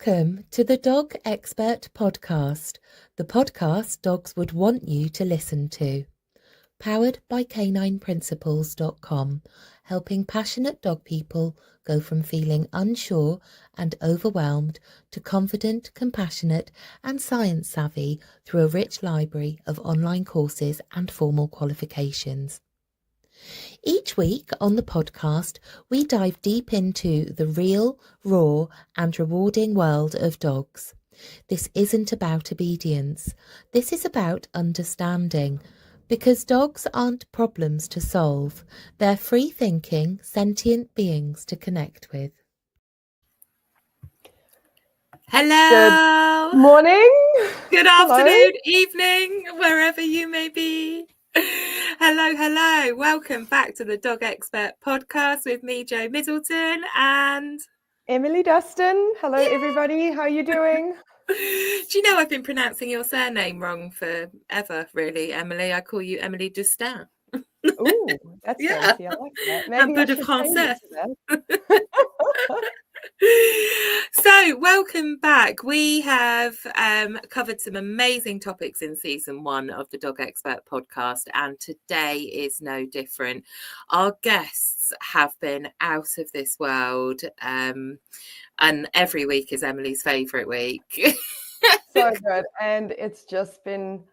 Welcome to the Dog Expert Podcast, the podcast dogs would want you to listen to. Powered by canineprinciples.com, helping passionate dog people go from feeling unsure and overwhelmed to confident, compassionate and science savvy through a rich library of online courses and formal qualifications. Each week on the podcast, we dive deep into the real, raw and rewarding world of dogs. This isn't about obedience. This is about understanding. Because dogs aren't problems to solve. They're free-thinking, sentient beings to connect with. Hello. Good morning. Good afternoon, evening, wherever you may be. Hello. Welcome back to the Dog Expert Podcast with me, Jo Middleton, and Emily Dustin. Hello, everybody. How are you doing? Do you know I've been pronouncing your surname wrong forever, really, Emily? I call you Emily Dustin. Oh, that's fancy. I like that. Maybe I should change it to that. So welcome back. We have covered some amazing topics in season 1 of the Dog Expert Podcast, and today is no different. Our guests have been out of this world, and every week is Emily's favourite week. So good. And it's just been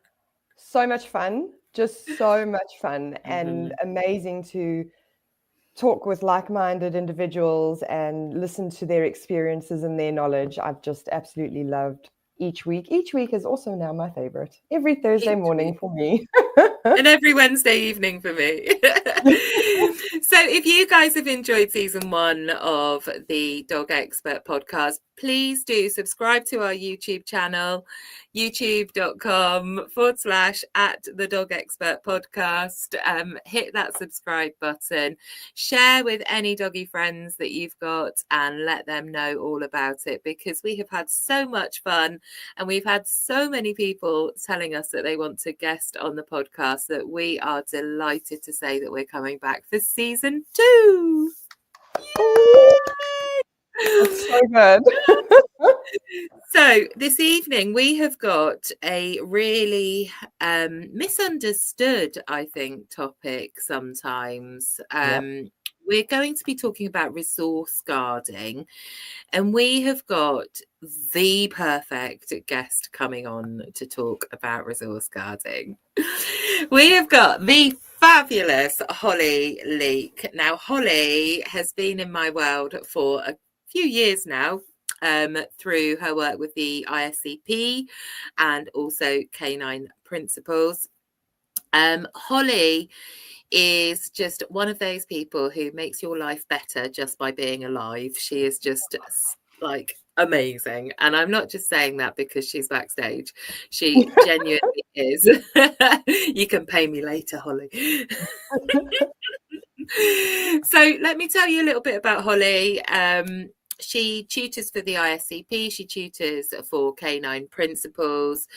so much fun, and amazing to talk with like-minded individuals and listen to their experiences and their knowledge. I've just absolutely loved each week. Each week is also now my favorite. Every Thursday morning for me. And every Wednesday evening for me. So if you guys have enjoyed season 1 of the Dog Expert Podcast, please do subscribe to our YouTube channel, youtube.com/@the-dog-expert-podcast. Hit that subscribe button, share with any doggy friends that you've got and let them know all about it, because we have had so much fun and we've had so many people telling us that they want to guest on the podcast that we are delighted to say that we're coming back for season 2. That's so good. So this evening we have got a really misunderstood, I think, topic sometimes. We're going to be talking about resource guarding, and we have got the perfect guest coming on to talk about resource guarding. We have got the fabulous Holly Leake. Now, Holly has been in my world for a few years now, through her work with the ISCP and also Canine Principles. Holly is just one of those people who makes your life better just by being alive. She is just like amazing, and I'm not just saying that because she's backstage. She genuinely is. You can pay me later, Holly. So let me tell you a little bit about Holly. She tutors for the ISCP. She tutors for Canine Principles.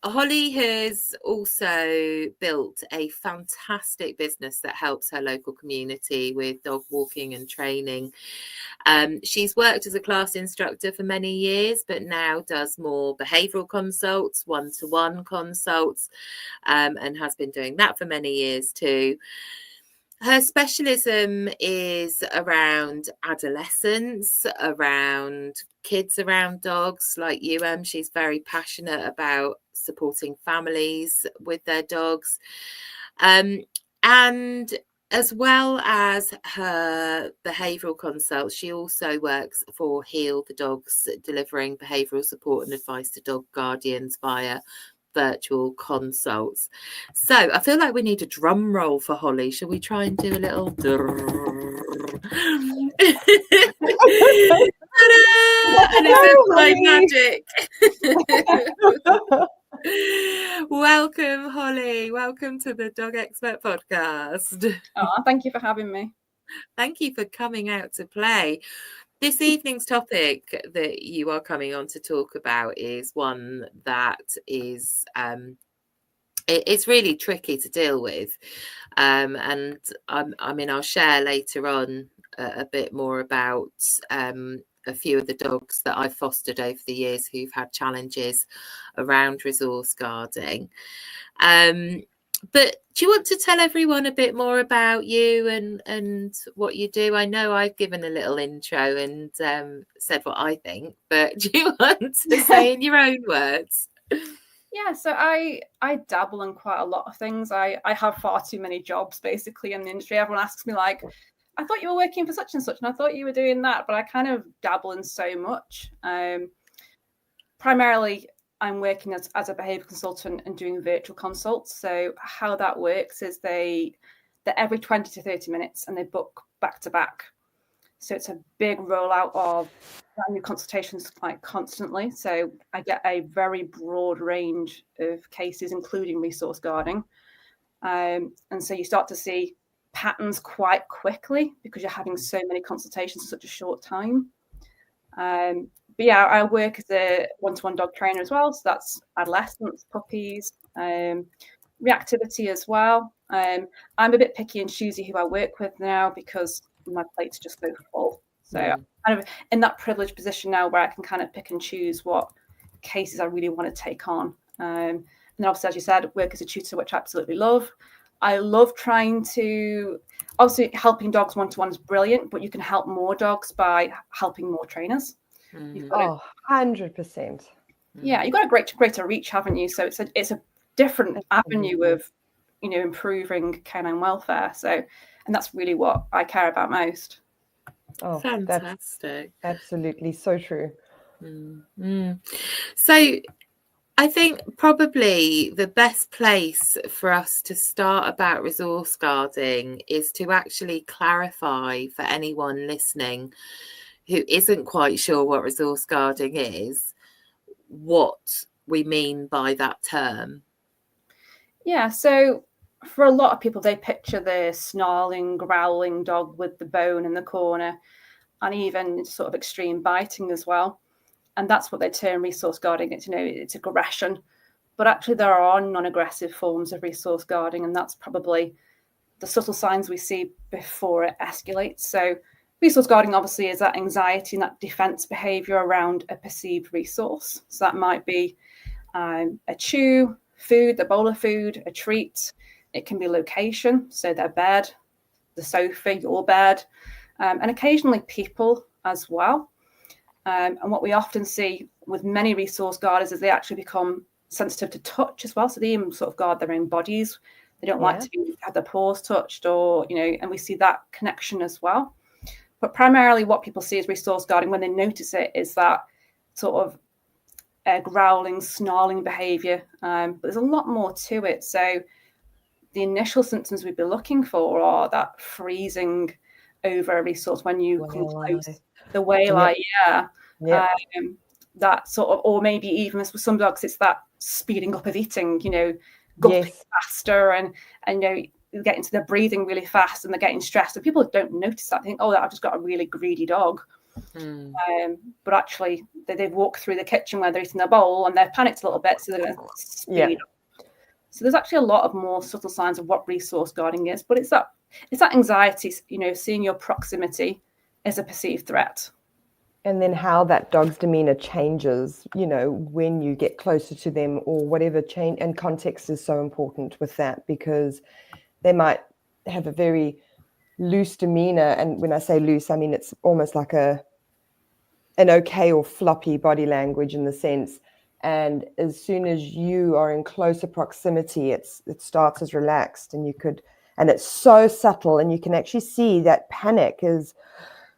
Holly has also built a fantastic business that helps her local community with dog walking and training. She's worked as a class instructor for many years, but now does more behavioural consults, one-to-one consults, and has been doing that for many years too. Her specialism is around adolescents, around kids around dogs like you, Em. She's very passionate about supporting families with their dogs. And as well as her behavioural consults, she also works for Heal the Dogs, delivering behavioural support and advice to dog guardians via virtual consults. So I feel like we need a drum roll for Holly. Shall we try and do a little and it's like magic. Welcome, Holly. Welcome to the Dog Expert Podcast. Oh, thank you for having me. Thank you for coming out to play. This evening's topic that you are coming on to talk about is one that is it's really tricky to deal with, and I'll share later on a bit more about a few of the dogs that I've fostered over the years who've had challenges around resource guarding. But do you want to tell everyone a bit more about you and what you do? I know I've given a little intro and said what I think, but do you want to say in your own words? Yeah, so I dabble in quite a lot of things. I have far too many jobs basically in the industry. Everyone asks me like, I thought you were working for such and such, and I thought you were doing that, but I kind of dabble in so much. Primarily, I'm working as a behaviour consultant and doing virtual consults. So how that works is they're every 20 to 30 minutes and they book back to back. So it's a big rollout of new consultations like constantly. So I get a very broad range of cases, including resource guarding. And so you start to see patterns quite quickly because you're having so many consultations in such a short time. But yeah, I work as a one-to-one dog trainer as well. So that's adolescents, puppies, reactivity as well. I'm a bit picky and choosy who I work with now because my plate's just so full. So I'm kind of in that privileged position now where I can kind of pick and choose what cases I really want to take on. And then obviously, as you said, work as a tutor, which I absolutely love. I love trying to, obviously helping dogs one-to-one is brilliant, but you can help more dogs by helping more trainers. 100%. Yeah, you've got a greater reach, haven't you? So it's a different avenue of, improving canine welfare. So, and that's really what I care about most. Oh, fantastic. Absolutely so true. So I think probably the best place for us to start about resource guarding is to actually clarify for anyone listening who isn't quite sure what resource guarding is, what we mean by that term. Yeah, so for a lot of people, they picture the snarling, growling dog with the bone in the corner and even sort of extreme biting as well. And that's what they term resource guarding. It's aggression. But actually, there are non-aggressive forms of resource guarding, and that's probably the subtle signs we see before it escalates. So resource guarding obviously is that anxiety and that defense behavior around a perceived resource. So that might be a chew, food, the bowl of food, a treat. It can be location, so their bed, the sofa, your bed, and occasionally people as well. And what we often see with many resource guarders is they actually become sensitive to touch as well. So they even sort of guard their own bodies. They don't like to have their paws touched or, and we see that connection as well. But primarily what people see as resource guarding when they notice it is that sort of growling, snarling behavior. But there's a lot more to it. So the initial symptoms we'd be looking for are that freezing over a resource when you come close, the wail, that sort of, or maybe even with some dogs, it's that speeding up of eating, gulping faster and get into their breathing really fast and they're getting stressed. So people don't notice that. They think, oh, I've just got a really greedy dog. But actually, they've walked through the kitchen where they're eating their bowl and they're panicked a little bit, so they're going to speed up. So there's actually a lot of more subtle signs of what resource guarding is, but it's that anxiety, seeing your proximity as a perceived threat. And then how that dog's demeanor changes, when you get closer to them or whatever change. And context is so important with that because they might have a very loose demeanor. And when I say loose, I mean it's almost like an okay or floppy body language in the sense. And as soon as you are in closer proximity, it starts as relaxed and it's so subtle and you can actually see that panic is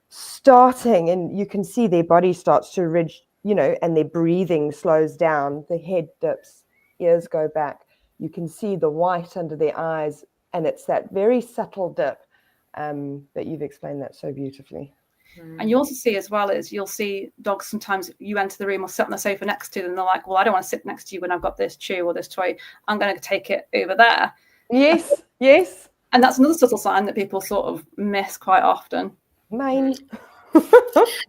starting and you can see their body starts to ridge, and their breathing slows down, the head dips, ears go back. You can see the white under their eyes and it's that very subtle dip that you've explained that so beautifully. And you also see as well is you'll see dogs sometimes you enter the room or sit on the sofa next to them and they're like, well, I don't want to sit next to you when I've got this chew or this toy. I'm going to take it over there. Yes. And that's another subtle sign that people sort of miss quite often. Mine.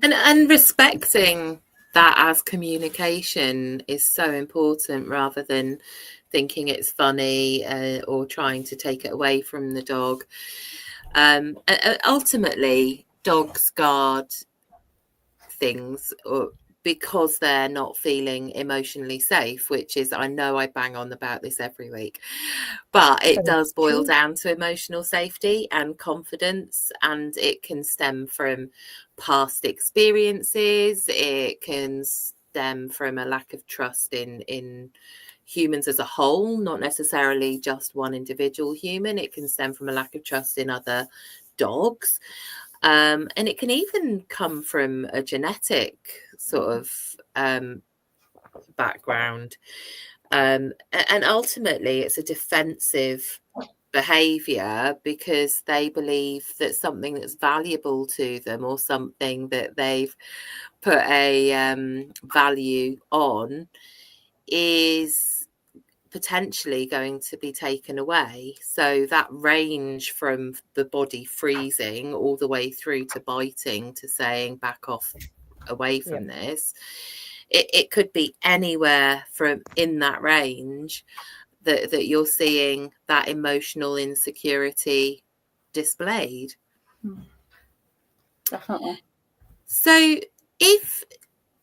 and respecting that as communication is so important rather than thinking it's funny or trying to take it away from the dog. Ultimately, dogs guard things because they're not feeling emotionally safe, which is, I know I bang on about this every week, but it does boil down to emotional safety and confidence, and it can stem from past experiences. It can stem from a lack of trust in humans as a whole, not necessarily just one individual human. It can stem from a lack of trust in other dogs. And it can even come from a genetic sort of background. And ultimately, it's a defensive behavior because they believe that something that's valuable to them, or something that they've put a value on, is potentially going to be taken away. So that range from the body freezing all the way through to biting, to saying back off, away from this, it could be anywhere from in that range that you're seeing that emotional insecurity displayed. Definitely. So if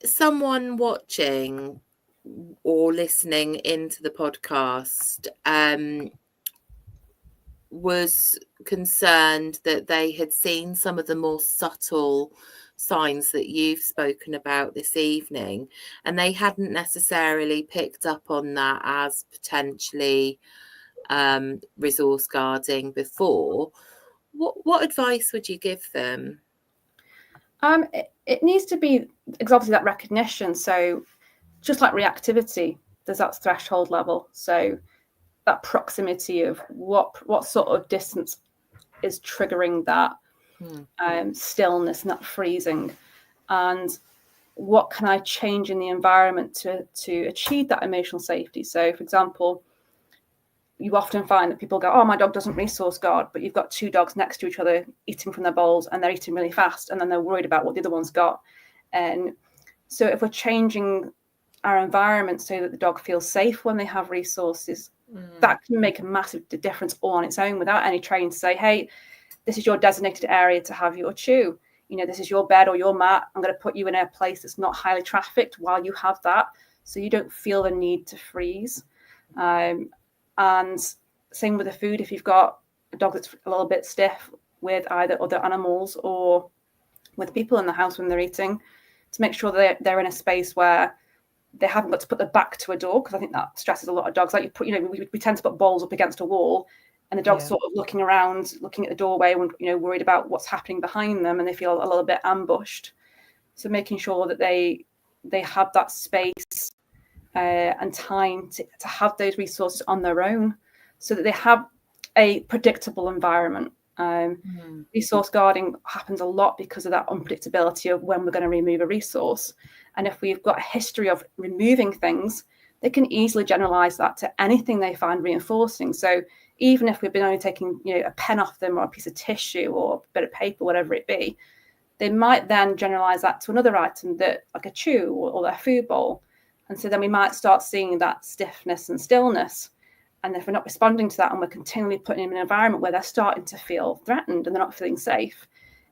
someone watching or listening into the podcast was concerned that they had seen some of the more subtle signs that you've spoken about this evening, and they hadn't necessarily picked up on that as potentially resource guarding before, what advice would you give them? It needs to be obviously that recognition. So just like reactivity, there's that threshold level. So that proximity of what sort of distance is triggering that stillness and that freezing, and what can I change in the environment to achieve that emotional safety. So, for example, you often find that people go, oh, my dog doesn't resource guard, but you've got two dogs next to each other eating from their bowls, and they're eating really fast, and then they're worried about what the other one's got. And so if we're changing our environment so that the dog feels safe when they have resources, that can make a massive difference all on its own, without any training to say, hey, this is your designated area to have your chew. You know, this is your bed or your mat. I'm going to put you in a place that's not highly trafficked while you have that, so you don't feel the need to freeze. And same with the food. If you've got a dog that's a little bit stiff with either other animals or with people in the house when they're eating, to make sure that they're in a space where they haven't got to put their back to a door, because I think that stresses a lot of dogs. Like we tend to put bowls up against a wall, and the dog's sort of looking around, looking at the doorway, and worried about what's happening behind them, and they feel a little bit ambushed. So making sure that they have that space and time to have those resources on their own, so that they have a predictable environment. Resource guarding happens a lot because of that unpredictability of when we're going to remove a resource. And if we've got a history of removing things, they can easily generalize that to anything they find reinforcing. So even if we've been only taking a pen off them, or a piece of tissue, or a bit of paper, whatever it be, they might then generalize that to another item, that like a chew or their food bowl. And so then we might start seeing that stiffness and stillness. And if we're not responding to that, and we're continually putting them in an environment where they're starting to feel threatened and they're not feeling safe,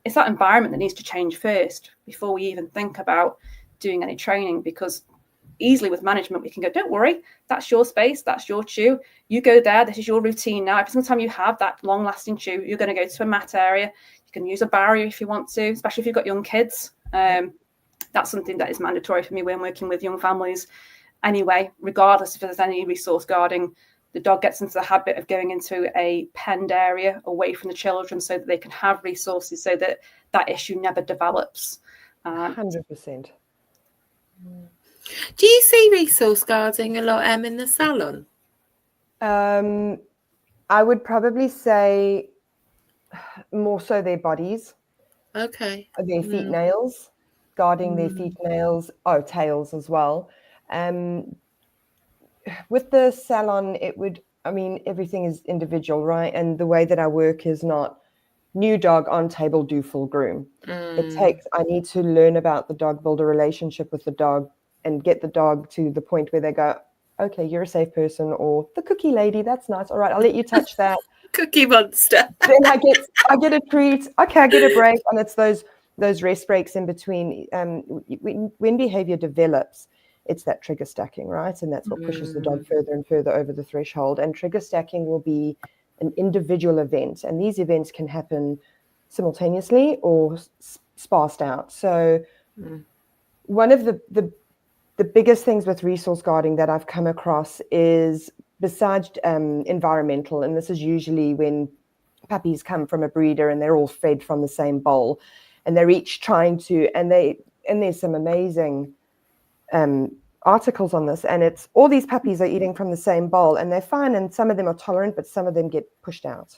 it's that environment that needs to change first before we even think about doing any training. Because easily with management, we can go, don't worry, that's your space, that's your chew, you go there, this is your routine now. Every single time you have that long lasting chew, you're going to go to a mat area. You can use a barrier if you want to, especially if you've got young kids. That's something that is mandatory for me when working with young families anyway, regardless if there's any resource guarding. The dog gets into the habit of going into a penned area away from the children, so that they can have resources, so that that issue never develops. 100%. Do you see resource guarding a lot, in the salon? I would probably say more so their bodies. Okay. Their feet nails, guarding their feet nails, tails as well. With the salon, everything is individual, right? And the way that I work is not new dog on table, do full groom. I need to learn about the dog, build a relationship with the dog, and get the dog to the point where they go, okay, you're a safe person, or the cookie lady, that's nice. All right, I'll let you touch that. Cookie monster. Then I get a treat. Okay, I get a break. And it's those those rest breaks in between, when behavior develops, it's that trigger stacking, right? And that's what pushes the dog further and further over the threshold. And trigger stacking will be an individual event. And these events can happen simultaneously or sparsed out. So one of the biggest things with resource guarding that I've come across is, besides environmental, and this is usually when puppies come from a breeder and they're all fed from the same bowl, and they're each trying to, and there's some amazing articles on this, and it's all these puppies are eating from the same bowl and they're fine, and some of them are tolerant, but some of them get pushed out.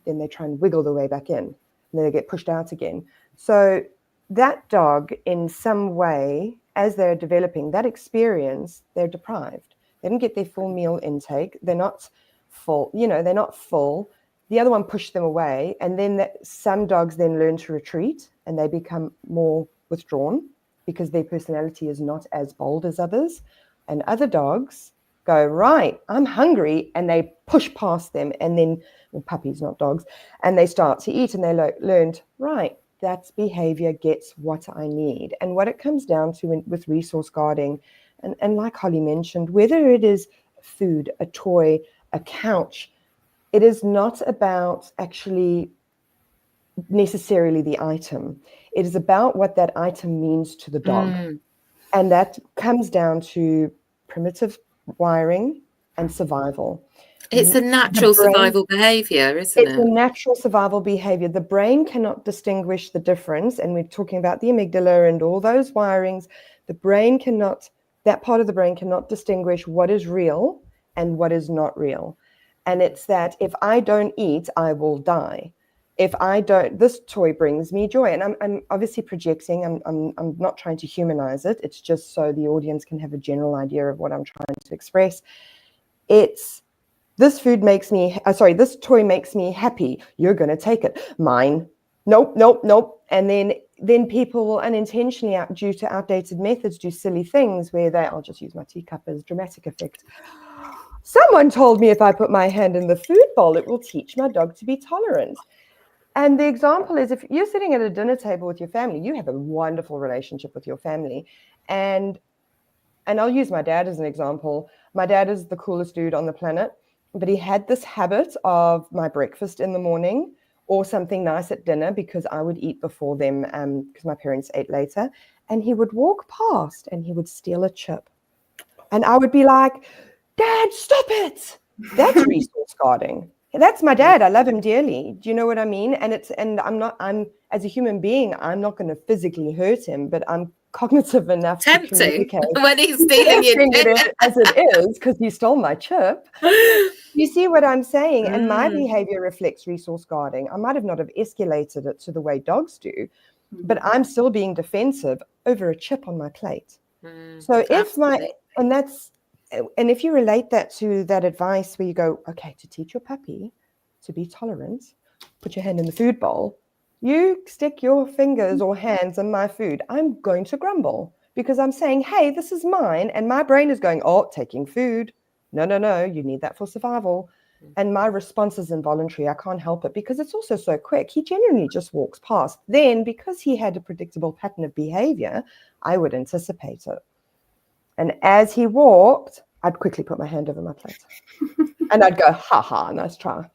Then they try and wiggle their way back in, and then they get pushed out again. So that dog, in some way, as they're developing that experience, they're deprived. They didn't get their full meal intake. They're not full, they're not full. The other one pushed them away, and then some dogs then learn to retreat and they become more withdrawn because their personality is not as bold as others. And other dogs go, right, I'm hungry, and they push past them, and then, well, puppies, not dogs, and they start to eat, and they learned, right, that behavior gets what I need. And what it comes down to with resource guarding, and like Holly mentioned, whether it is food, a toy, a couch, it is not about actually necessarily the item. It is about what that item means to the dog. And that comes down to primitive wiring and survival. It's a natural survival behavior, isn't it? It's a natural survival behavior. The brain cannot distinguish the difference. And we're talking about the amygdala and all those wirings. The brain cannot, that part of the brain cannot distinguish what is real and what is not real. And it's that if I don't eat, I will die. If I don't, this toy brings me joy. And I'm obviously projecting. I'm not trying to humanize it. It's just so the audience can have a general idea of what I'm trying to express. It's, this food makes me, this toy makes me happy. You're going to take it. Mine. Nope. And then people will unintentionally, due to outdated methods, do silly things where I'll just use my teacup as dramatic effect. Someone told me if I put my hand in the food bowl, it will teach my dog to be tolerant. And the example is, if you're sitting at a dinner table with your family, you have a wonderful relationship with your family. And I'll use my dad as an example. My dad is the coolest dude on the planet, but he had this habit of my breakfast in the morning or something nice at dinner, because I would eat before them because my parents ate later. And he would walk past and he would steal a chip. And I would be like, Dad, stop it. That's resource guarding. That's my dad. I love him dearly. Do you know what I mean? And I'm as a human being, I'm not going to physically hurt him, but I'm cognitive enough to communicate when he's stealing it as it is, because he stole my chip. You see what I'm saying? And my behavior reflects resource guarding. I might have not have escalated it to the way dogs do, but I'm still being defensive over a chip on my plate. So if you relate that to that advice where you go, okay, to teach your puppy to be tolerant, put your hand in the food bowl, you stick your fingers or hands in my food, I'm going to grumble because I'm saying, hey, this is mine. And my brain is going, oh, taking food. No, you need that for survival. And my response is involuntary. I can't help it because it's also so quick. He genuinely just walks past. Then, because he had a predictable pattern of behavior, I would anticipate it. And as he walked, I'd quickly put my hand over my plate. And I'd go, ha, nice try.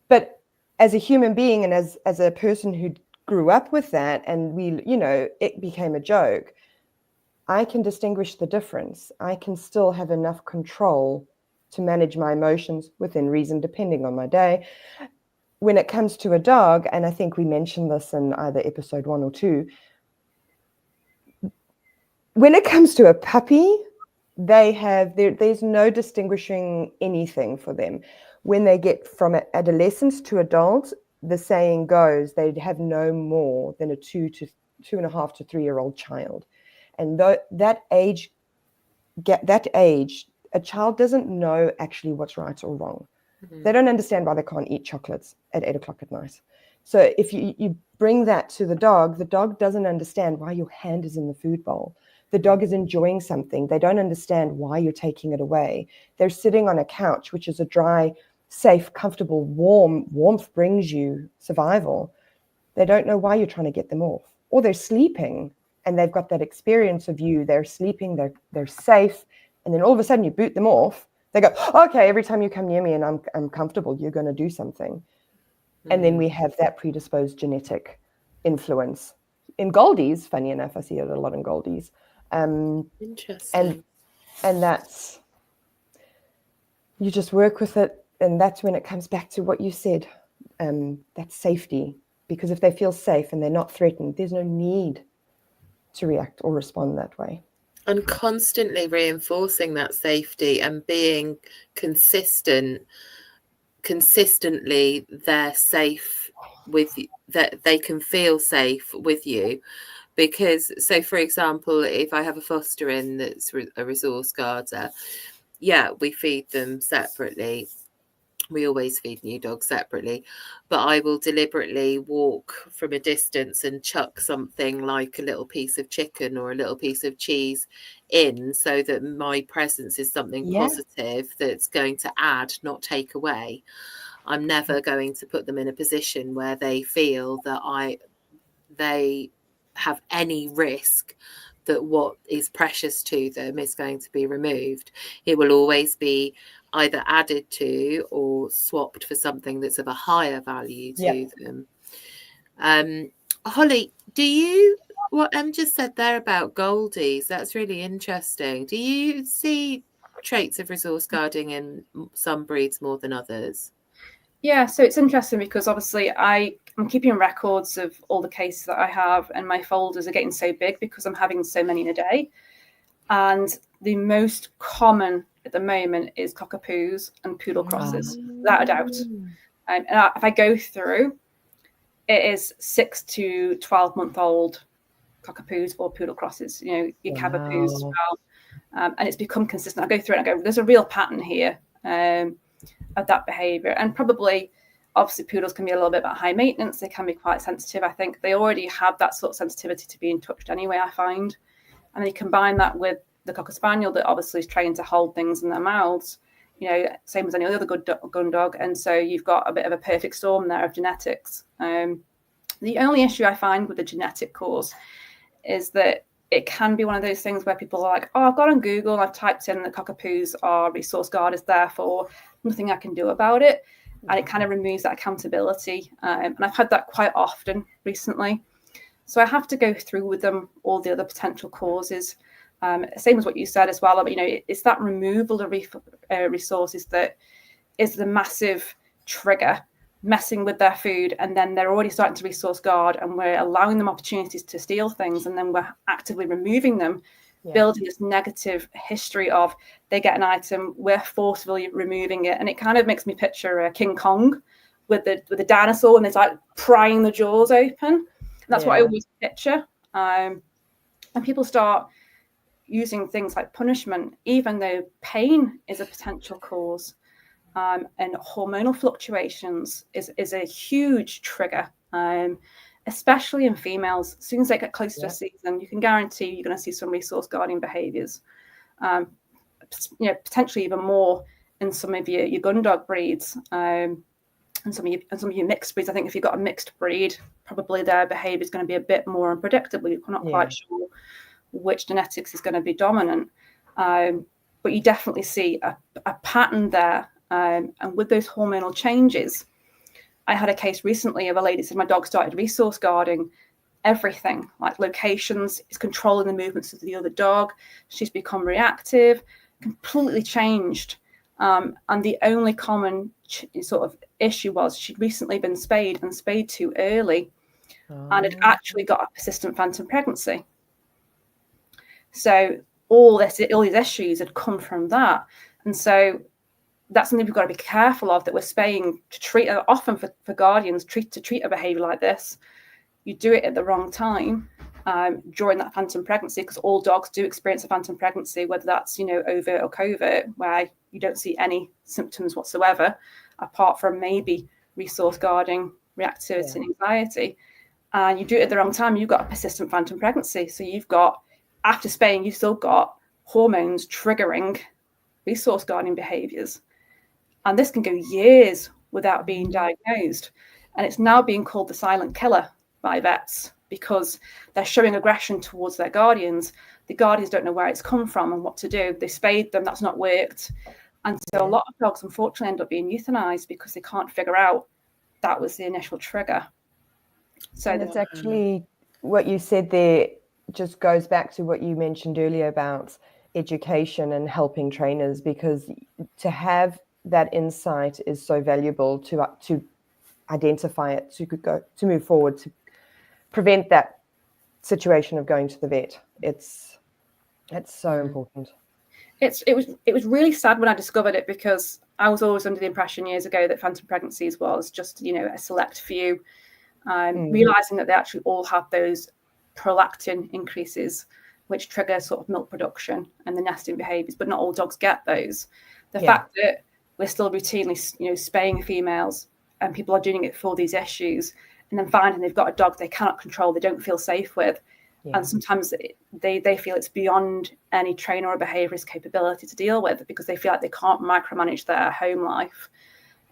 But as a human being and as a person who grew up with that, and it became a joke, I can distinguish the difference. I can still have enough control to manage my emotions within reason, depending on my day. When it comes to a dog, and I think we mentioned this in either episode 1 or 2, when it comes to a puppy, there's no distinguishing anything for them. When they get from adolescence to adult, the saying goes, they have no more than a 2.5 to 3-year-old child. And that age, a child doesn't know actually what's right or wrong. They don't understand why they can't eat chocolates at 8 o'clock at night. So if you bring that to the dog doesn't understand why your hand is in the food bowl. The dog is enjoying something. They don't understand why you're taking it away. They're sitting on a couch, which is a dry, safe, comfortable, warmth brings you survival. They don't know why you're trying to get them off, or they're sleeping and they've got that experience of you. They're sleeping, they're safe, and then all of a sudden you boot them off. They go, okay, every time you come near me and I'm comfortable, you're going to do something. And then we have that predisposed genetic influence. In Goldies, funny enough, I see it a lot in Goldies. Interesting. And that's, you just work with it. And that's when it comes back to what you said, that's safety. Because if they feel safe and they're not threatened, there's no need to react or respond that way. And constantly reinforcing that safety and being consistently they're safe with you, that they can feel safe with you. Because, so for example, if I have a foster in that's a resource guarder, yeah, we feed them separately. We always feed new dogs separately, but I will deliberately walk from a distance and chuck something like a little piece of chicken or a little piece of cheese in, so that my presence is something positive that's going to add, not take away. I'm never going to put them in a position where they feel that they have any risk that what is precious to them is going to be removed. It will always be either added to or swapped for something that's of a higher value to them. Holly, do you, what Em just said there about Goldies, that's really interesting. Do you see traits of resource guarding in some breeds more than others? Yeah, so it's interesting because obviously I'm keeping records of all the cases that I have, and my folders are getting so big because I'm having so many in a day. And the most common at the moment is cockapoos and poodle crosses, without a doubt. And if I go through, it is 6 to 12-month-old cockapoos or poodle crosses, you know, your cavapoos as well. And it's become consistent. I go through it and I go, there's a real pattern here of that behaviour. And probably, obviously, poodles can be a little bit high maintenance. They can be quite sensitive. I think they already have that sort of sensitivity to being touched anyway, I find. And then you combine that with the Cocker Spaniel that obviously is trained to hold things in their mouths, you know, same as any other good gun dog. And so you've got a bit of a perfect storm there of genetics. The only issue I find with the genetic cause is that it can be one of those things where people are like, oh, I've got on Google and I've typed in that cockapoos are resource guarders, therefore nothing I can do about it. And it kind of removes that accountability. And I've had that quite often recently. So I have to go through with them all the other potential causes. Same as what you said as well. But, you know, it's that removal of resources that is the massive trigger, messing with their food, and then they're already starting to resource guard, and we're allowing them opportunities to steal things, and then we're actively removing them, building this negative history of they get an item, we're forcefully removing it. And it kind of makes me picture King Kong with the dinosaur, and it's like prying the jaws open. And that's what I always picture. And people start using things like punishment, even though pain is a potential cause. And hormonal fluctuations is a huge trigger, especially in females. As soon as they get close to a season, you can guarantee you're going to see some resource guarding behaviours. You know, potentially even more in some of your gun dog breeds, and some of your mixed breeds. I think if you've got a mixed breed, probably their behaviour is going to be a bit more unpredictable. You're not quite sure which genetics is going to be dominant, but you definitely see a pattern there. And with those hormonal changes, I had a case recently of a lady said my dog started resource guarding everything, like locations, is controlling the movements of the other dog. She's become reactive, completely changed. And the only common sort of issue was she'd recently been spayed and spayed too early, and had actually got a persistent phantom pregnancy. So all these issues had come from that. And so that's something we've got to be careful of, that we're spaying to treat, often for guardians, to treat a behaviour like this. You do it at the wrong time during that phantom pregnancy, because all dogs do experience a phantom pregnancy, whether that's, you know, overt or covert, where you don't see any symptoms whatsoever, apart from maybe resource guarding, reactivity and anxiety. And you do it at the wrong time, you've got a persistent phantom pregnancy. So you've got, after spaying, you've still got hormones triggering resource guarding behaviours. And this can go years without being diagnosed. And it's now being called the silent killer, by vets because they're showing aggression towards their guardians. The guardians don't know where it's come from and what to do. They spayed them, that's not worked. And so a lot of dogs, unfortunately, end up being euthanized because they can't figure out that was the initial trigger. So and it's actually what you said there just goes back to what you mentioned earlier about education and helping trainers, because to have that insight is so valuable to identify it, to move forward, to prevent that situation of going to the vet. It's so important. It was really sad when I discovered it, because I was always under the impression years ago that phantom pregnancies was just, a select few. Realizing that they actually all have those prolactin increases, which trigger sort of milk production and the nesting behaviors, but not all dogs get those. The fact that we're still routinely, spaying females, and people are doing it for these issues, and then finding they've got a dog they cannot control, they don't feel safe with. And sometimes they feel it's beyond any trainer or behaviorist capability to deal with, because they feel like they can't micromanage their home life.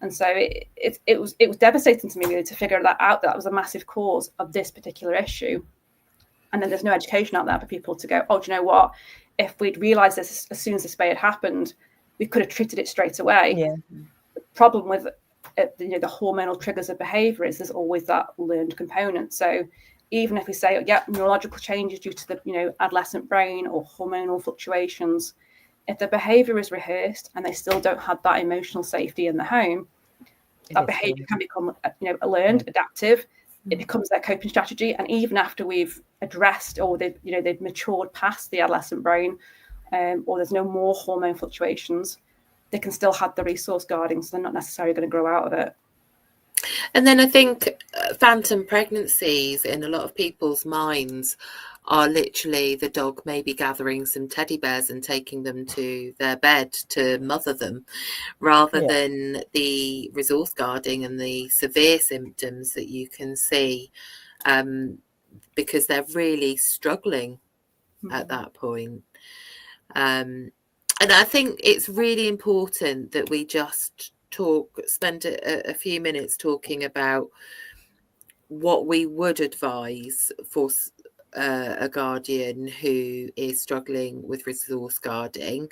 And so it was devastating to me really to figure that out, that was a massive cause of this particular issue. And then there's no education out there for people to go, oh, do you know what? If we'd realised this as soon as the spay had happened, we could have treated it straight away. The problem with the hormonal triggers of behaviour is there's always that learned component. So even if we say, neurological changes due to the adolescent brain or hormonal fluctuations, if the behaviour is rehearsed and they still don't have that emotional safety in the home, that behaviour can become learned, adaptive. It becomes their coping strategy. And even after we've addressed, or they've matured past the adolescent brain, or there's no more hormone fluctuations, they can still have the resource guarding, so they're not necessarily going to grow out of it. And then I think phantom pregnancies in a lot of people's minds are literally the dog maybe gathering some teddy bears and taking them to their bed to mother them, rather than the resource guarding and the severe symptoms that you can see, because they're really struggling at that point. And I think it's really important that we just spend a few minutes talking about what we would advise for a guardian who is struggling with resource guarding.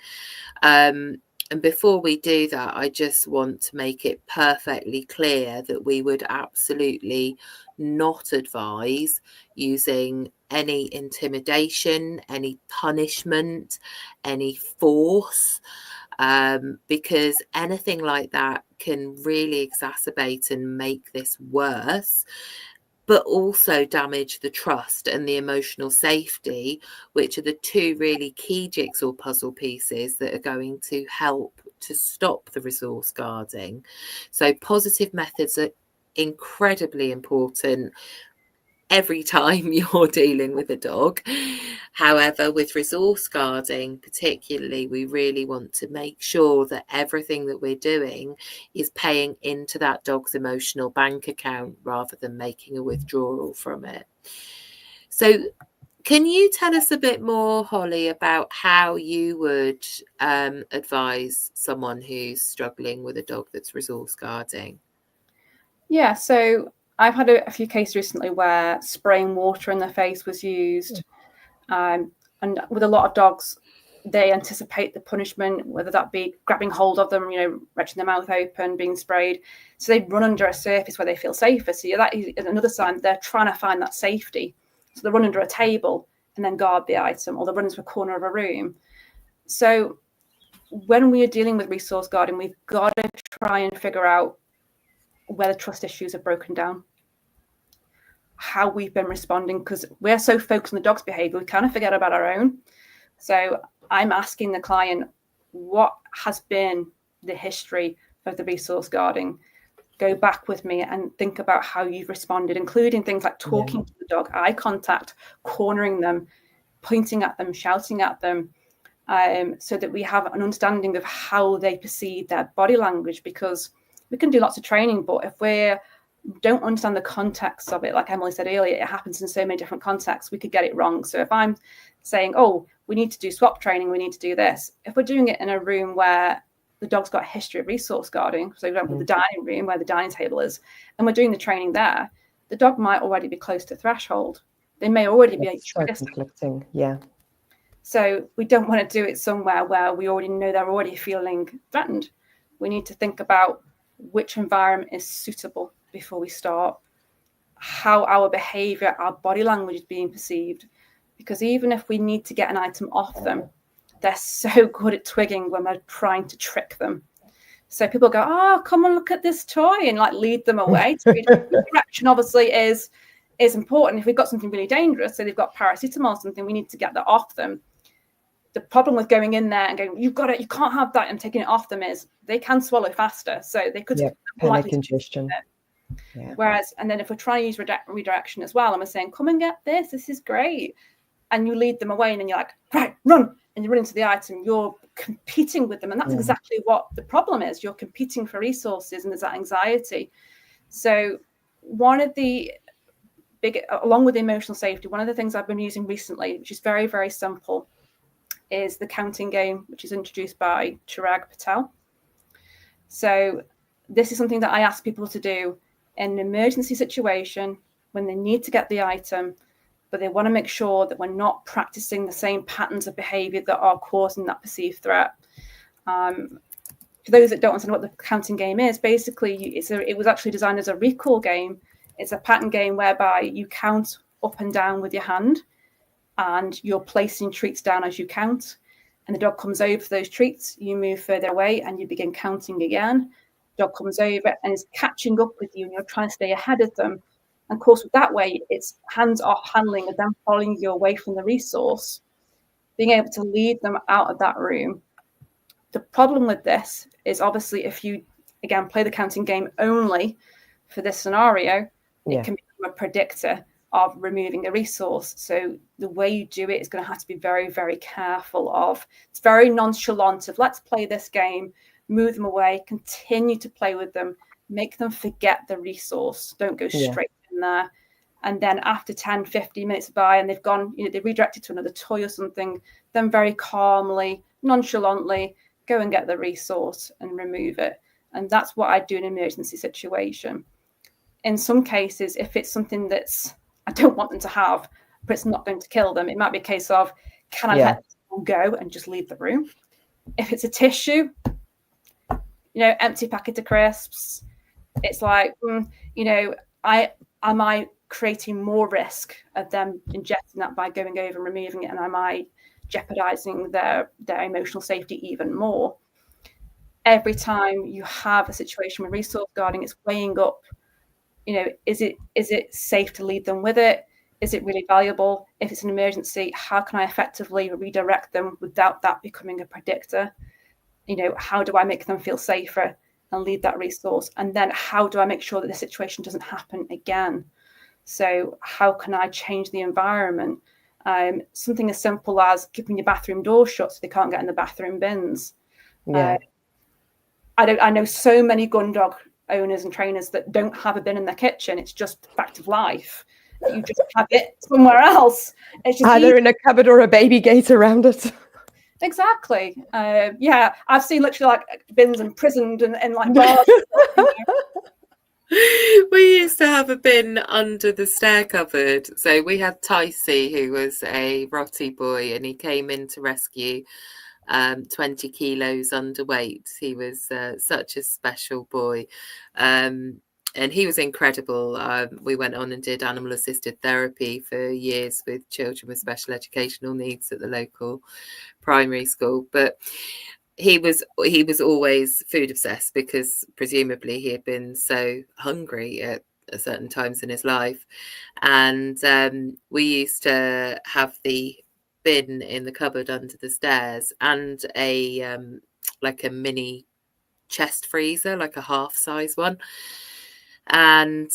And before we do that, I just want to make it perfectly clear that we would absolutely not advise using any intimidation, any punishment, any force, because anything like that can really exacerbate and make this worse, but also damage the trust and the emotional safety, which are the two really key jigsaw puzzle pieces that are going to help to stop the resource guarding. So positive methods are incredibly important every time you're dealing with a dog. However, with resource guarding particularly, we really want to make sure that everything that we're doing is paying into that dog's emotional bank account rather than making a withdrawal from it. So can you tell us a bit more, Holly, about how you would advise someone who's struggling with a dog that's resource guarding? Yeah, so I've had a few cases recently where spraying water in their face was used. And with a lot of dogs, they anticipate the punishment, whether that be grabbing hold of them, wrenching their mouth open, being sprayed. So they run under a surface where they feel safer. So that is another sign they're trying to find that safety. So they run under a table and then guard the item, or they run into a corner of a room. So when we are dealing with resource guarding, we've got to try and figure out where the trust issues have broken down, how we've been responding, because we're so focused on the dog's behavior, we kind of forget about our own. So I'm asking the client, what has been the history of the resource guarding? Go back with me and think about how you've responded, including things like talking to the dog, eye contact, cornering them, pointing at them, shouting at them, so that we have an understanding of how they perceive their body language, because we can do lots of training, but if we don't understand the context of it, like Emily said earlier, it happens in so many different contexts, we could get it wrong. So if I'm saying, oh, we need to do swap training, we need to do this, if we're doing it in a room where the dog's got a history of resource guarding, so for example, the dining room where the dining table is, and we're doing the training there, the dog might already be close to threshold. They may already be so conflicting. Yeah. So we don't want to do it somewhere where we already know they're already feeling threatened. We need to think about which environment is suitable before we start, how our behavior, our body language is being perceived. Because even if we need to get an item off them, they're so good at twigging when we're trying to trick them. So people go, oh, come and look at this toy, and like lead them away. Redirection obviously is important. If we've got something really dangerous, so they've got paracetamol or something, we need to get that off them. The problem with going in there and going, you've got it, you can't have that, and taking it off them is they can swallow faster. So they could panic ingestion. Yeah. Whereas, and then if we're trying to use redirection as well, and we're saying, come and get this is great. And you lead them away, and then you're like, right, run. And you run into the item, you're competing with them. And that's exactly what the problem is. You're competing for resources, and there's that anxiety. So one of the big, along with the emotional safety, one of the things I've been using recently, which is very, very simple, is the counting game, which is introduced by Chirag Patel. So this is something that I ask people to do in an emergency situation when they need to get the item, but they want to make sure that we're not practicing the same patterns of behavior that are causing that perceived threat. For those that don't understand what the counting game is, basically it was actually designed as a recall game. It's a pattern game whereby you count up and down with your hand, and you're placing treats down as you count. And the dog comes over for those treats, you move further away, and you begin counting again. The dog comes over and is catching up with you, and you're trying to stay ahead of them. And of course, with that way, it's hands-off handling and then following you away from the resource, being able to lead them out of that room. The problem with this is obviously if you, again, play the counting game only for this scenario, it can become a predictor of removing a resource. So the way you do it is going to have to be very, very careful of. It's very nonchalant of let's play this game, move them away, continue to play with them, make them forget the resource. Don't go straight in there. And then after 10, 15 minutes by and they've gone, they redirected to another toy or something, then very calmly, nonchalantly go and get the resource and remove it. And that's what I do in an emergency situation. In some cases, if it's something that's I don't want them to have, but it's not going to kill them, it might be a case of, can I let them go and just leave the room? If it's a tissue, empty packet of crisps, it's like, am I creating more risk of them ingesting that by going over and removing it, and am I jeopardizing their emotional safety even more? Every time you have a situation with resource guarding, it's weighing up, is it safe to leave them with it? Is it really valuable? If it's an emergency, how can I effectively redirect them without that becoming a predictor? How do I make them feel safer and leave that resource? And then how do I make sure that the situation doesn't happen again? So how can I change the environment? Something as simple as keeping your bathroom door shut so they can't get in the bathroom bins. I know so many gun dog owners and trainers that don't have a bin in their kitchen. It's just a fact of life. You just have it somewhere else. It's just either in a cupboard or a baby gate around it. Exactly. I've seen literally like bins imprisoned and like bars. We used to have a bin under the stair cupboard. So we had Ticey, who was a Rotty boy, and he came in to rescue 20 kilos underweight. He was such a special boy. And he was incredible. We went on and did animal assisted therapy for years with children with special educational needs at the local primary school. But he was always food obsessed, because presumably he had been so hungry at certain times in his life. And we used to have the bin in the cupboard under the stairs, and a like a mini chest freezer, like a half size one. And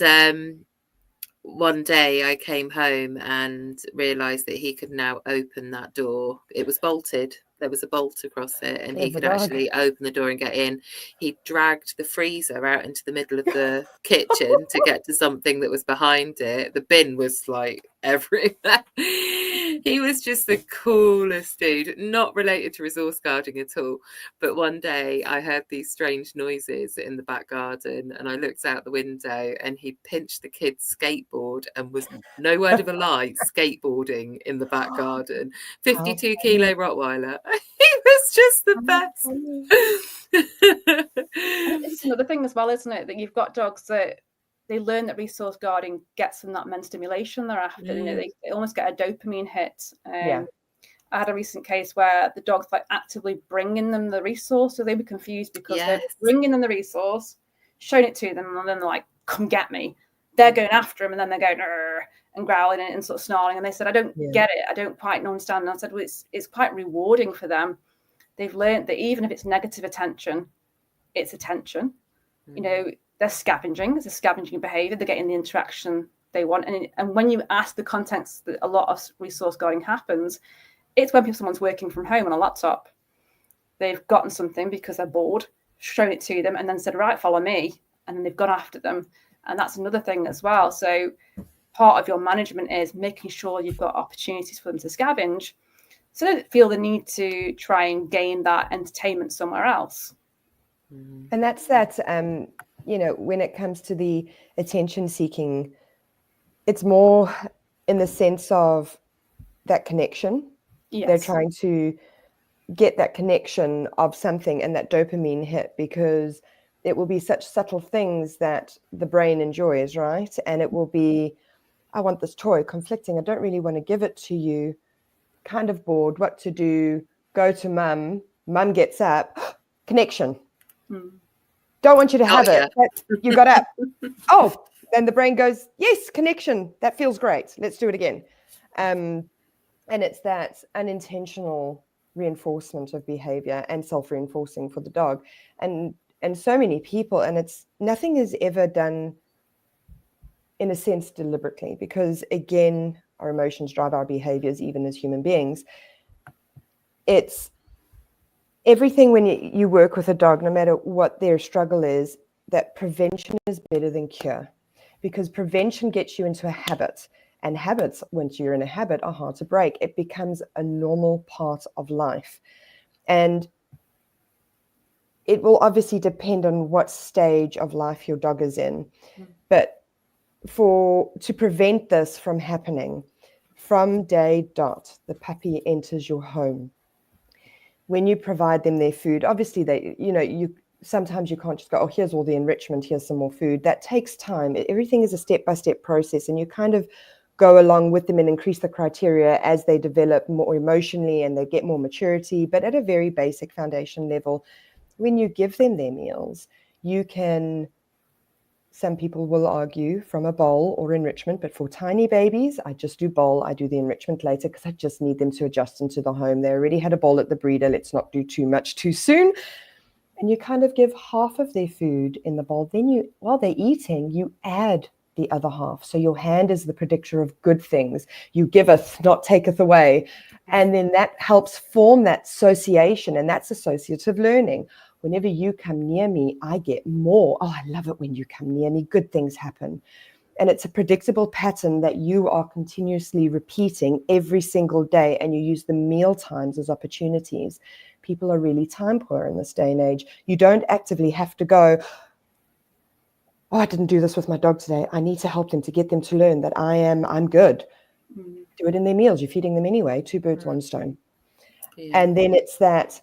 one day I came home and realized that he could now open that door. It was bolted. There was a bolt across it, and he could actually open the door and get in. He dragged the freezer out into the middle of the kitchen to get to something that was behind it. The bin was like everywhere. He was just the coolest dude, not related to resource guarding at all. But one day I heard these strange noises in the back garden and I looked out the window and he pinched the kid's skateboard and was, no word of a lie, skateboarding in the back garden. 52 kilo Rottweiler. He was just the best. It's another thing as well, isn't it? That you've got dogs that they learn that resource guarding gets them that mental stimulation they're after. You know, they almost get a dopamine hit. Yeah. I had a recent case where the dog's like actively bringing them the resource, so they were confused because they're bringing them the resource, showing it to them, and then they're like, "Come get me." They're going after him, and then they're going and growling and sort of snarling. And they said, "I don't get it. I don't quite understand." And I said, "Well, it's quite rewarding for them. They've learned that even if it's negative attention, it's attention. You know, they're scavenging. It's a scavenging behavior. They're getting the interaction they want. And when you ask the context that a lot of resource guarding happens, it's when someone's working from home on a laptop. They've gotten something because they're bored, shown it to them, and then said, right, follow me. And then they've gone after them. And that's another thing as well. So part of your management is making sure you've got opportunities for them to scavenge, so they don't feel the need to try and gain that entertainment somewhere else. And that's that, you know, when it comes to the attention seeking, it's more in the sense of that connection. Yes. They're trying to get that connection of something and that dopamine hit, because it will be such subtle things that the brain enjoys, right? And it will be, I want this toy, conflicting. I don't really want to give it to you. Kind of bored, what to do, go to mum, mum gets up, connection. Don't want you to have it. You got up. Oh, then the brain goes, yes, connection. That feels great. Let's do it again. And it's that unintentional reinforcement of behavior and self-reinforcing for the dog. And so many people, and it's nothing is ever done in a sense deliberately, because again, our emotions drive our behaviors, even as human beings. It's everything when you work with a dog, no matter what their struggle is, that prevention is better than cure, because prevention gets you into a habit, and habits, once you're in a habit, are hard to break. It becomes a normal part of life. And it will obviously depend on what stage of life your dog is in. But to prevent this from happening, from day dot, the puppy enters your home. When you provide them their food, obviously sometimes you can't just go, oh, here's all the enrichment, here's some more food. That takes time. Everything is a step-by-step process, and you kind of go along with them and increase the criteria as they develop more emotionally and they get more maturity. But at a very basic foundation level, when you give them their meals, you can, some people will argue from a bowl or enrichment, but for tiny babies, I just do bowl. I do the enrichment later because I just need them to adjust into the home. They already had a bowl at the breeder. Let's not do too much too soon. And you kind of give half of their food in the bowl. Then while they're eating, you add the other half. So your hand is the predictor of good things. You giveth, not taketh away. And then that helps form that association, and that's associative learning. Whenever you come near me, I get more. Oh, I love it when you come near me. Good things happen. And it's a predictable pattern that you are continuously repeating every single day, and you use the meal times as opportunities. People are really time poor in this day and age. You don't actively have to go, oh, I didn't do this with my dog today. I need to help them to get them to learn that I'm good. Do it in their meals. You're feeding them anyway. 2 birds, 1 stone. Yeah. And then it's that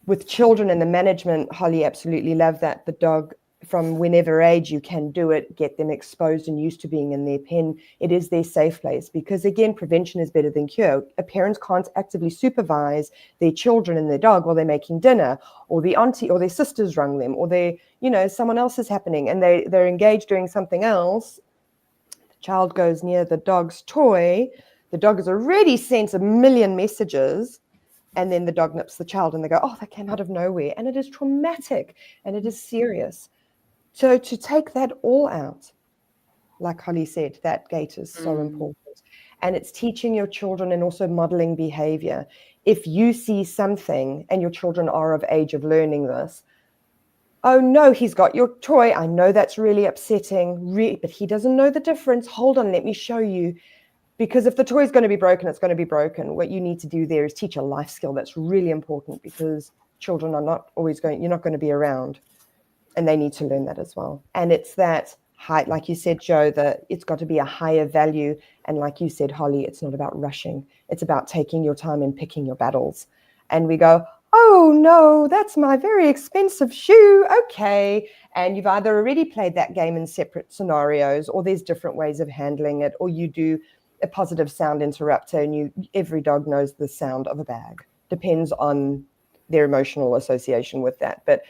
with children and the management, Holly, absolutely love that. The dog, from whenever age you can do it, get them exposed and used to being in their pen. It is their safe place, because again, prevention is better than cure. A parent can't actively supervise their children and their dog while they're making dinner, or the auntie or their sisters rung them, or someone else is happening and they're engaged doing something else. The child goes near the dog's toy. The dog has already sent a million messages. And then the dog nips the child and they go, oh, that came out of nowhere. And it is traumatic and it is serious. So to take that all out, like Holly said, that gate is so important. And it's teaching your children and also modeling behavior. If you see something and your children are of age of learning this, oh no, he's got your toy. I know that's really upsetting, but he doesn't know the difference. Hold on, let me show you. Because if the toy is going to be broken, it's going to be broken. What you need to do there is teach a life skill that's really important, because children are not always you're not going to be around, and they need to learn that as well. And it's that high, like you said, Joe, that it's got to be a higher value. And like you said, Holly, it's not about rushing. It's about taking your time and picking your battles. And we go, oh no, that's my very expensive shoe. Okay. And you've either already played that game in separate scenarios, or there's different ways of handling it, or you do a positive sound interrupter, and every dog knows the sound of a bag. Depends on their emotional association with that. But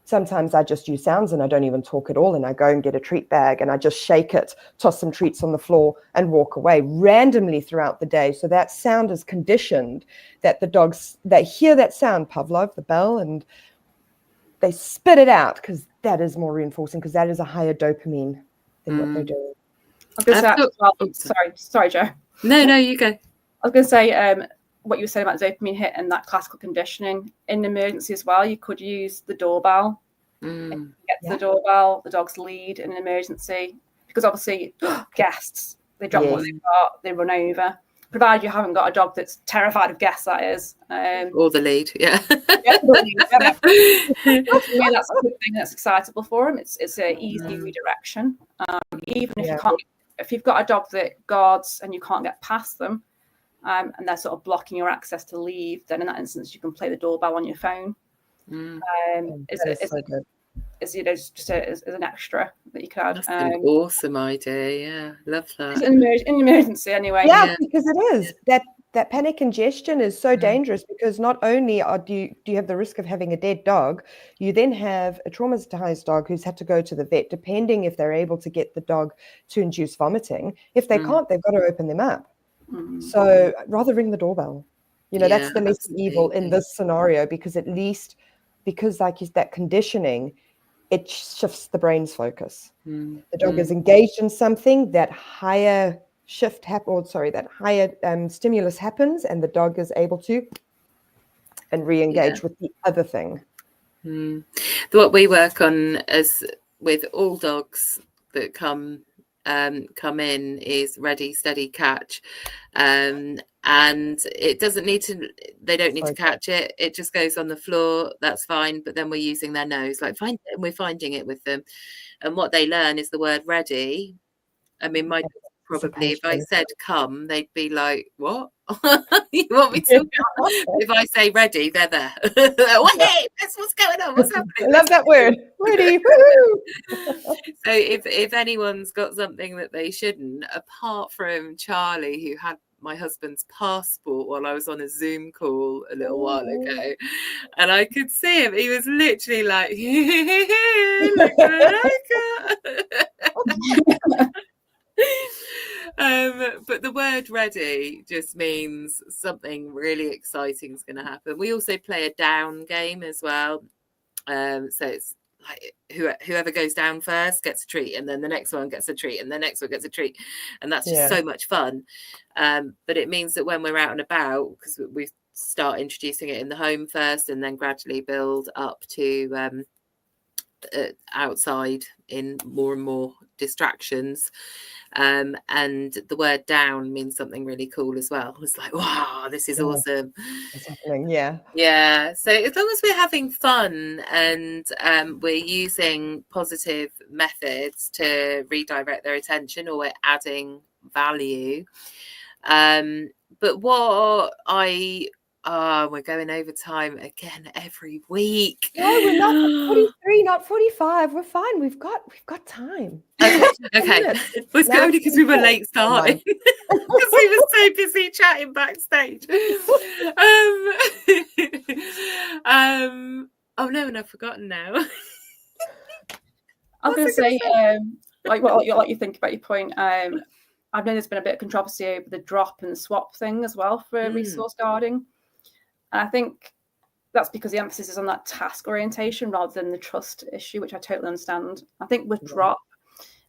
sometimes I just use sounds and I don't even talk at all, and I go and get a treat bag and I just shake it, toss some treats on the floor, and walk away randomly throughout the day. So that sound is conditioned, that the dogs, they hear that sound, Pavlov, the bell, and they spit it out, because that is more reinforcing, because that is a higher dopamine than what they're doing. Sorry, Joe. No, you go. I was going to say, what you were saying about dopamine hit and that classical conditioning in emergency as well. You could use the doorbell. Get the doorbell, the dog's lead in an emergency, because obviously guests, they drop what they've got, they run over. Provided you haven't got a dog that's terrified of guests, that is. Or the lead, yeah. That's a good thing that's excitable for them. It's an easy redirection. Even if you've got a dog that guards and you can't get past them, and they're sort of blocking your access to leave, then in that instance you can play the doorbell on your phone. It's just as an extra that you could add. That's an awesome idea. Yeah, love that. In emergency anyway. Yeah, because it is that panic ingestion is so dangerous, because not only do you have the risk of having a dead dog, you then have a traumatized dog who's had to go to the vet, depending if they're able to get the dog to induce vomiting. If they can't, they've got to open them up. So rather ring the doorbell. That's the less evil in this scenario, because at least, like that conditioning, it shifts the brain's focus. The dog is engaged in something, that higher that higher stimulus happens, and the dog is able to re-engage with the other thing. What we work on as with all dogs that come in is ready, steady, catch, and it doesn't need to. They don't need to catch it. It just goes on the floor. That's fine. But then we're using their nose, we're finding it with them, and what they learn is the word ready. I mean, probably if I said come, they'd be like, what? You want me to? If I say ready, they're there. Wait, what's going on? What's happening? I love that word. Ready. So if anyone's got something that they shouldn't, apart from Charlie, who had my husband's passport while I was on a Zoom call a little while ago, and I could see him, he was literally like, but the word ready just means something really exciting is going to happen. We also play a down game as well. So it's like whoever goes down first gets a treat, and then the next one gets a treat, and the next one gets a treat, and that's just so much fun. But it means that when we're out and about, because we start introducing it in the home first, and then gradually build up to outside in more and more distractions. And the word down means something really cool as well. It's like, wow, this is awesome. It's happening. Yeah. So as long as we're having fun and we're using positive methods to redirect their attention, or we're adding value. But what we're going over time again every week. No, we're not 43, not 45. We're fine. We've got time. Okay. It's only because we were late starting. Because we were so busy chatting backstage. Oh no, and I've forgotten now. I was going to say, what you think about your point. I've known there's been a bit of controversy over the drop and swap thing as well for resource guarding. And I think that's because the emphasis is on that task orientation rather than the trust issue, which I totally understand. I think with drop,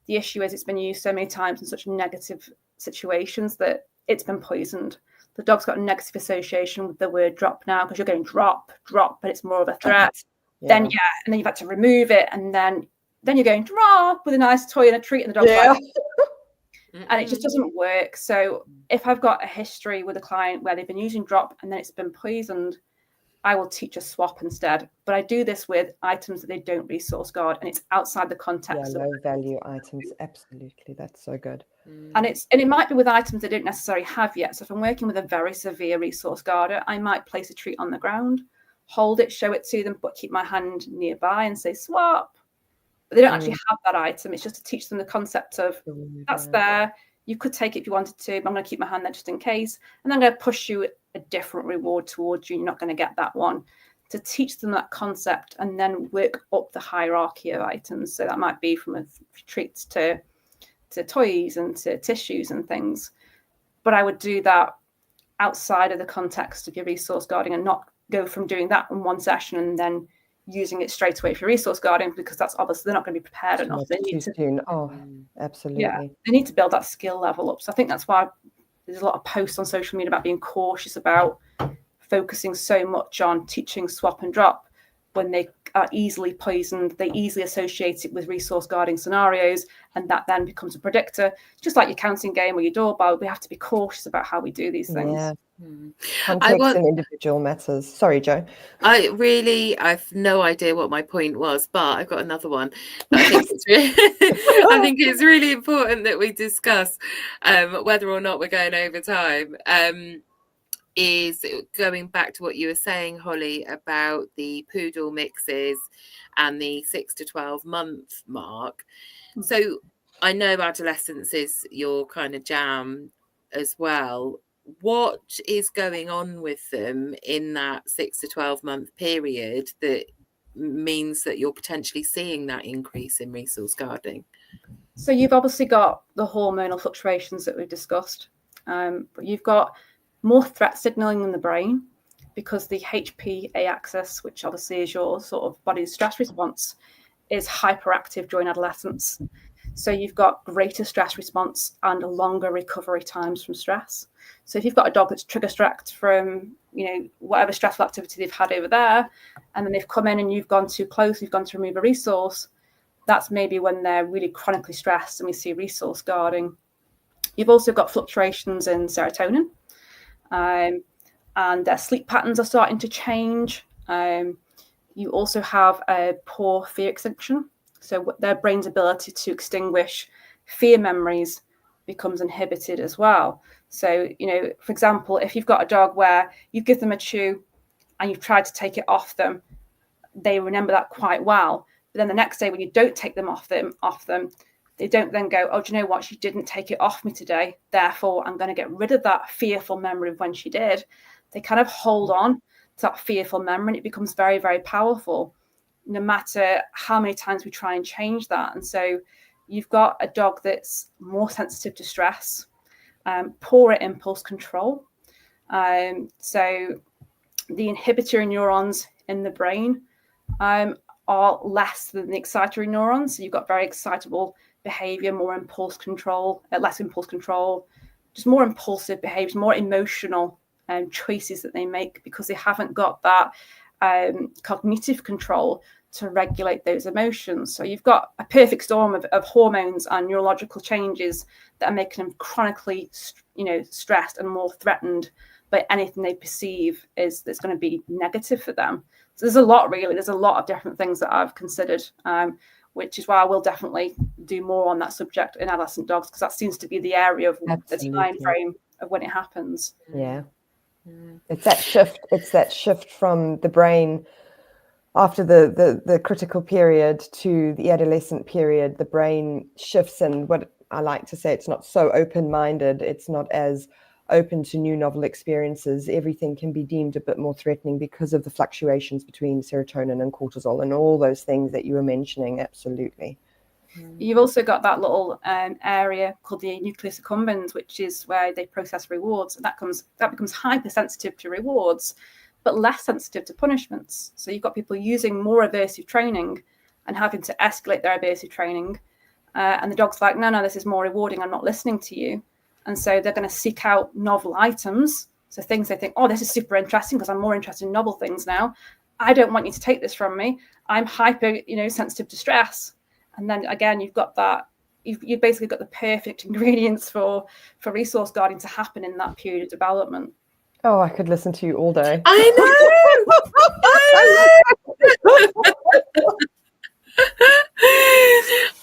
the issue is it's been used so many times in such negative situations that it's been poisoned. The dog's got a negative association with the word drop now, because you're going drop, but it's more of a threat. Then and then you've had to remove it, and then you're going drop with a nice toy and a treat, and the dog's like, and it just doesn't work. So if I've got a history with a client where they've been using drop and then it's been poisoned, I will teach a swap instead. But I do this with items that they don't resource guard, and it's outside the context of low value items. Absolutely, that's so good. And it might be with items they don't necessarily have yet. So if I'm working with a very severe resource guarder, I might place a treat on the ground, hold it, show it to them, but keep my hand nearby and say swap. But they don't actually have that item. It's just to teach them the concept of that's there. You could take it if you wanted to, but I'm going to keep my hand there just in case. And then I'm going to push you a different reward towards you. You're not going to get that one. To teach them that concept and then work up the hierarchy of items. So that might be from treats to toys and to tissues and things. But I would do that outside of the context of your resource guarding and not go from doing that in one session and then using it straight away for resource guarding, because that's obviously they're not going to be prepared enough. They need to soon. Oh, absolutely. Yeah, they need to build that skill level up. So I think that's why there's a lot of posts on social media about being cautious about focusing so much on teaching swap and drop when they are easily poisoned. They easily associate it with resource guarding scenarios, and that then becomes a predictor. Just like your counting game or your doorbell, we have to be cautious about how we do these things. Yeah. Context and individual matters. Sorry, Jo. I've no idea what my point was, but I've got another one. But I think it's really important that we discuss whether or not we're going over time. Is going back to what you were saying, Holly, about the poodle mixes and the 6 to 12 month mark. So I know adolescence is your kind of jam as well. What is going on with them in that 6 to 12 month period that means that you're potentially seeing that increase in resource guarding? So you've obviously got the hormonal fluctuations that we've discussed, but you've got more threat signaling in the brain because the HPA axis, which obviously is your sort of body's stress response, is hyperactive during adolescence. So you've got greater stress response and longer recovery times from stress. So if you've got a dog that's trigger stressed from, whatever stressful activity they've had over there, and then they've come in and you've gone too close, you've gone to remove a resource, that's maybe when they're really chronically stressed and we see resource guarding. You've also got fluctuations in serotonin, and their sleep patterns are starting to change. You also have a poor fear extinction. So their brain's ability to extinguish fear memories becomes inhibited as well. So, for example, if you've got a dog where you give them a chew and you've tried to take it off them, they remember that quite well. But then the next day when you don't take them off them, they don't then go, oh, do you know what? She didn't take it off me today. Therefore, I'm going to get rid of that fearful memory of when she did. They kind of hold on to that fearful memory, and it becomes very, very powerful, no matter how many times we try and change that. And so you've got a dog that's more sensitive to stress, poorer impulse control. So the inhibitory neurons in the brain are less than the excitatory neurons. So you've got very excitable behavior, more impulse control, less impulse control, just more impulsive behaviors, more emotional choices that they make because they haven't got that cognitive control to regulate those emotions. So you've got a perfect storm of hormones and neurological changes that are making them chronically, stressed and more threatened by anything they perceive is that's going to be negative for them. So there's a lot of different things that I've considered, which is why I will definitely do more on that subject in adolescent dogs, because that seems to be the area of the time frame of when it happens. Yeah. It's that shift. It's that shift from the brain after the critical period to the adolescent period. The brain shifts, and what I like to say, it's not so open-minded. It's not as open to new novel experiences. Everything can be deemed a bit more threatening because of the fluctuations between serotonin and cortisol and all those things that you were mentioning. Absolutely. You've also got that little area called the nucleus accumbens, which is where they process rewards. And that becomes hypersensitive to rewards, but less sensitive to punishments. So you've got people using more aversive training and having to escalate their aversive training. And the dog's like, no, this is more rewarding. I'm not listening to you. And so they're going to seek out novel items. So things they think, oh, this is super interesting because I'm more interested in novel things now. I don't want you to take this from me. I'm hyper, sensitive to stress. And then again, you've got that, you've basically got the perfect ingredients for resource guarding to happen in that period of development. Oh, I could listen to you all day. I know.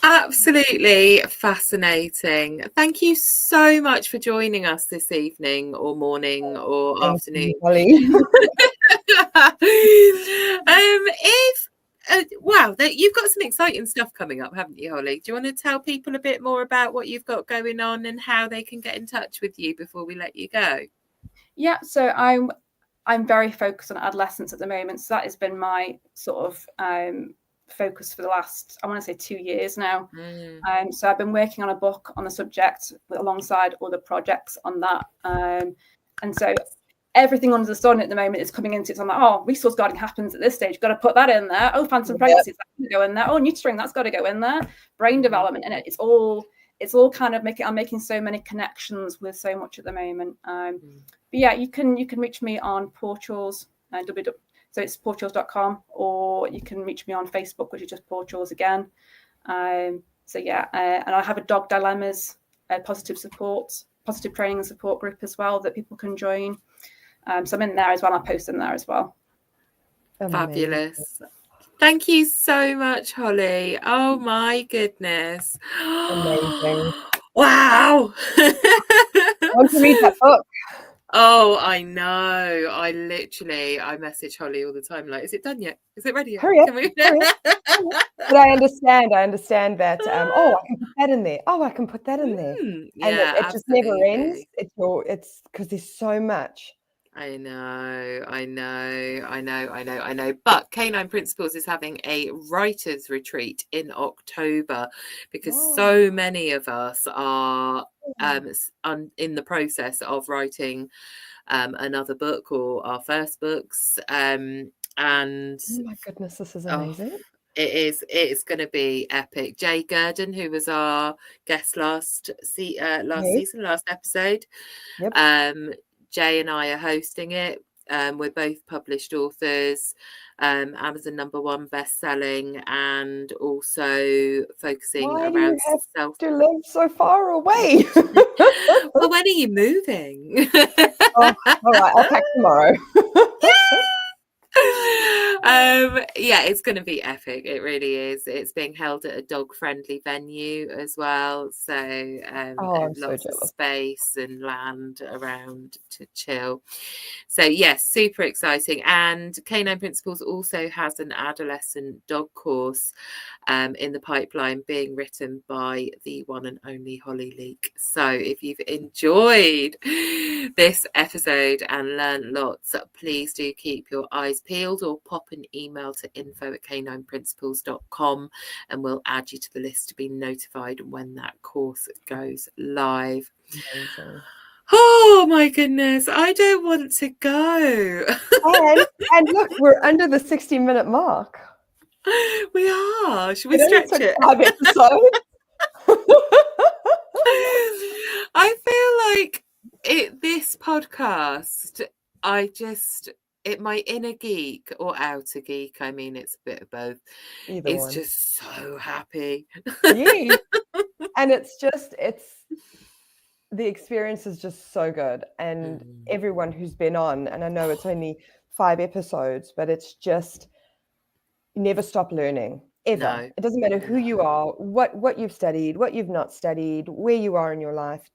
Absolutely fascinating. Thank you so much for joining us this evening or morning or Thank afternoon. you, Holly. Wow, you've got some exciting stuff coming up, haven't you, Holly? Do you want to tell people a bit more about what you've got going on and how they can get in touch with you before we let you go? Yeah, so I'm very focused on adolescence at the moment. So that has been my sort of focus for the last, I want to say 2 years now. So I've been working on a book on the subject alongside other projects on that. And so everything under the sun at the moment is coming into it. So I'm like, oh, resource guarding happens at this stage. Got to put that in there. Oh, phantom pregnancies, that's going to go in there. Oh, nurturing, that's got to go in there. Brain development, and it's all kind of I'm making so many connections with so much at the moment. But yeah, you can reach me on Portals, so it's portals.com, or you can reach me on Facebook, which is just Portals again. So yeah, and I have a dog dilemmas, positive training and support group as well that people can join. So I'm in there as well. I'll post in there as well. Fabulous. Thank you so much, Holly. Oh my goodness. Amazing. Wow. I want to read that book. Oh, I know. I message Holly all the time, like, is it done yet? Is it ready yet? Hurry up. But I understand that, oh, I can put that in there. Oh, I can put that in there. Yeah, and it just never ends. It's because there's so much. I know. But Canine Principles is having a writers' retreat in October because so many of us are in the process of writing another book or our first books. And oh my goodness, this is amazing. It's going to be epic. Jay Gurdon, who was our guest last episode, Jay and I are hosting it. We're both published authors, Amazon #1 best-selling, and also focusing around do you have to live so far away? Well, when are you moving? All right, I'll pack tomorrow. Yeah, it's going to be epic. It really is. It's being held at a dog-friendly venue as well, so lots of space and land around to chill. So yes, super exciting. And Canine Principles also has an adolescent dog course in the pipeline, being written by the one and only Holly Leake. So if you've enjoyed this episode and learned lots, please do keep your eyes peeled or pop an email to info@canineprinciples.com and we'll add you to the list to be notified when that course goes live. Amazing. Oh my goodness, I don't want to go. and look, we're under the 60-minute mark. We are. Should we stretch it? 5 episodes. I feel like this podcast, my inner geek or outer geek, I mean, it's a bit of both. It's just so happy. Yeah. And the experience is just so good. And everyone who's been on, and I know it's only 5 episodes, but it's just never stop learning, ever. No. It doesn't matter who you are, what you've studied, what you've not studied, where you are in your life.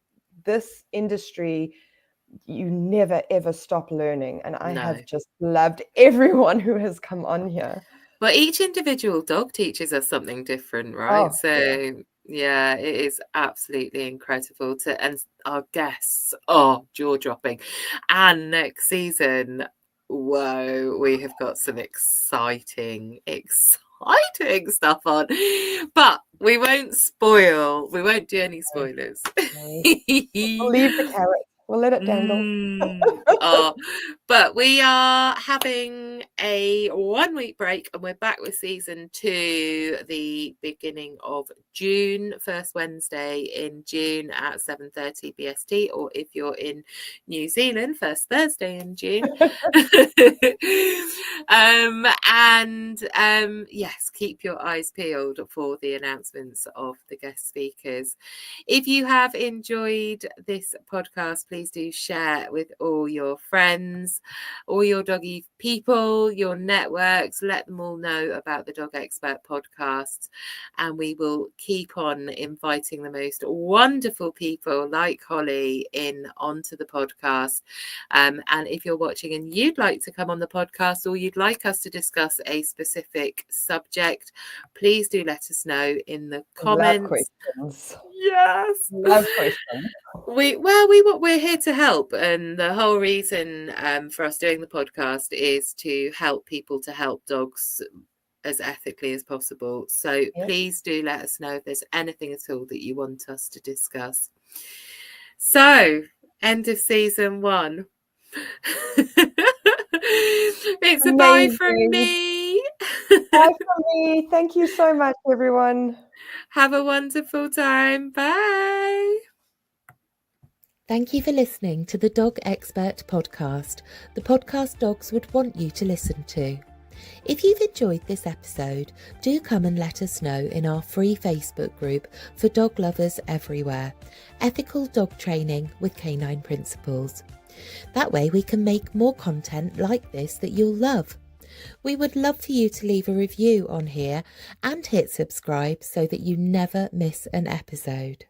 This industry, you never ever stop learning, and I have just loved everyone who has come on here. Well, each individual dog teaches us something different, right? Yeah, it is absolutely incredible and our guests are jaw-dropping. And next season, whoa, we have got some exciting stuff on, but we won't do any spoilers. We'll leave the carrot. We'll let it dangle. But we are having a 1 week break, and we're back with season 2 the beginning of June, first Wednesday in June at 7:30 BST, or if you're in New Zealand, first Thursday in June. Yes, keep your eyes peeled for the announcements of the guest speakers. If you have enjoyed this podcast, please do share with all your friends, all your doggy people, your networks. Let them all know about the Dog Expert podcast, and we will keep on inviting the most wonderful people like Holly in onto the podcast. And if you're watching and you'd like to come on the podcast, or you'd like us to discuss a specific subject, please do let us know in the comments. Love questions. Yes. Love questions. We're here to help, and the whole reason for us doing the podcast is to help people to help dogs as ethically as possible. So please do let us know if there's anything at all that you want us to discuss. So, end of season 1. It's a bye from me. Bye from me. Thank you so much, everyone. Have a wonderful time. Bye. Thank you for listening to the Dog Expert podcast, the podcast dogs would want you to listen to. If you've enjoyed this episode, do come and let us know in our free Facebook group for dog lovers everywhere, Ethical Dog Training with Canine Principles. That way we can make more content like this that you'll love. We would love for you to leave a review on here and hit subscribe so that you never miss an episode.